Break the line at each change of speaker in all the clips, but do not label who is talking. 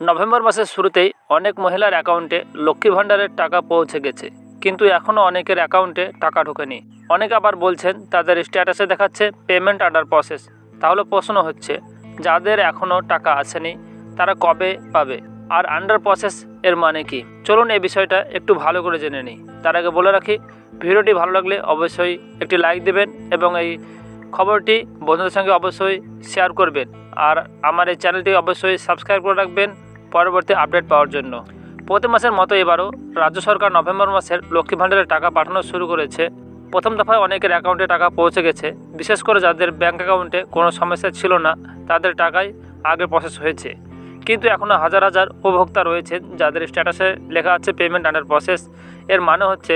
November মাসের শুরুতেই অনেক মহিলার অ্যাকাউন্টে লক্ষ্মী ভাণ্ডারের টাকা পৌঁছে গেছে, কিন্তু এখনও অনেকের অ্যাকাউন্টে টাকা ঢোকেনি। অনেকে আবার বলছেন তাদের স্ট্যাটাসে দেখাচ্ছে পেমেন্ট আন্ডার প্রসেস। তাহলে প্রশ্ন হচ্ছে, যাদের এখনও টাকা আসেনি তারা কবে পাবে, আর আন্ডার প্রসেস এর মানে কি? চলুন এই বিষয়টা একটু ভালো করে জেনে নিই। তার আগে বলে রাখি, ভিডিওটি ভালো লাগলে অবশ্যই একটি লাইক দেবেন এবং এই খবরটি বন্ধুদের সঙ্গে অবশ্যই শেয়ার করবেন, আর আমার এই চ্যানেলটি অবশ্যই সাবস্ক্রাইব করে রাখবেন পরবর্তী আপডেট পাওয়ার জন্য। প্রতি মাসের মতো এবারও রাজ্য সরকার নভেম্বর মাসের লক্ষ্মী ভাণ্ডারের টাকা পাঠানো শুরু করেছে। প্রথম দফায় অনেকের অ্যাকাউন্টে টাকা পৌঁছে গেছে। বিশেষ করে যাদের ব্যাঙ্ক অ্যাকাউন্টে কোনো সমস্যা ছিল না তাদের টাকাই আগে প্রসেস হয়েছে। কিন্তু এখনও হাজার হাজার উপভোক্তা রয়েছেন যাদের স্ট্যাটাসে লেখা আছে পেমেন্ট আন্ডার প্রসেস। এর মানে হচ্ছে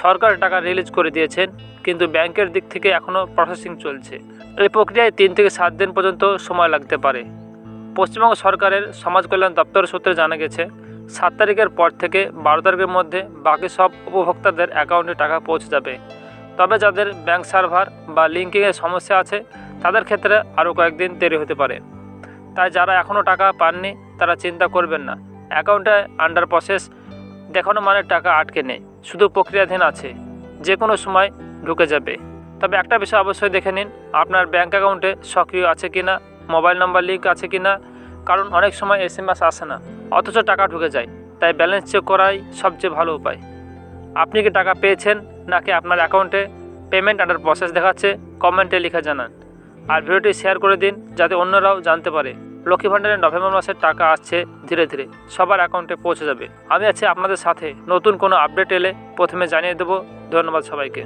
সরকার টাকা রিলিজ করে দিয়েছেন, কিন্তু ব্যাংকের দিক থেকে এখনও প্রসেসিং চলছে। এই প্রক্রিয়ায় 3 থেকে 7 দিন পর্যন্ত সময় লাগতে পারে। পশ্চিমবঙ্গ সরকারের সমাজ কল্যাণ দপ্তর সূত্রে জানা গেছে 7 তারিখের পর থেকে 12 তারিখের মধ্যে বাকি সব উপভোক্তাদের অ্যাকাউন্টে টাকা পৌঁছে যাবে। তবে যাদের ব্যাংক সার্ভার বা লিঙ্কিংয়ের সমস্যা আছে তাদের ক্ষেত্রে আরও কয়েকদিন দেরি হতে পারে। তাই যারা এখনও টাকা পাননি তারা চিন্তা করবেন না। অ্যাকাউন্টে আন্ডার প্রসেস দেখানো মানে টাকা আটকে নেই, শুধু প্রক্রিয়াধীন আছে, যে কোনো সময় ঢুকে যাবে। তবে একটা বিষয় অবশ্যই দেখে নিন, আপনার ব্যাঙ্ক অ্যাকাউন্টে সক্রিয় আছে কিনা, মোবাইল নাম্বার লিঙ্ক আছে কিনা, কারণ অনেক সময় SMS আসে না অথচ টাকা ঢুকে যায়। তাই ব্যালেন্স চেক করাই সবচেয়ে ভালো উপায়। আপনি কি টাকা পেয়েছেন নাকি আপনার অ্যাকাউন্টে পেমেন্ট আন্ডার প্রসেস দেখাচ্ছে, কমেন্টে লিখে জানান। আর ভিডিওটি শেয়ার করে দিন যাতে অন্যরাও জানতে পারে লক্ষ্মী ভাণ্ডারের নভেম্বর মাসের টাকা আসছে, ধীরে ধীরে সবার অ্যাকাউন্টে পৌঁছে যাবে। আমি আছি আপনাদের সাথে, নতুন কোনো আপডেট এলে প্রথমে জানিয়ে দেবো। ধন্যবাদ সবাইকে।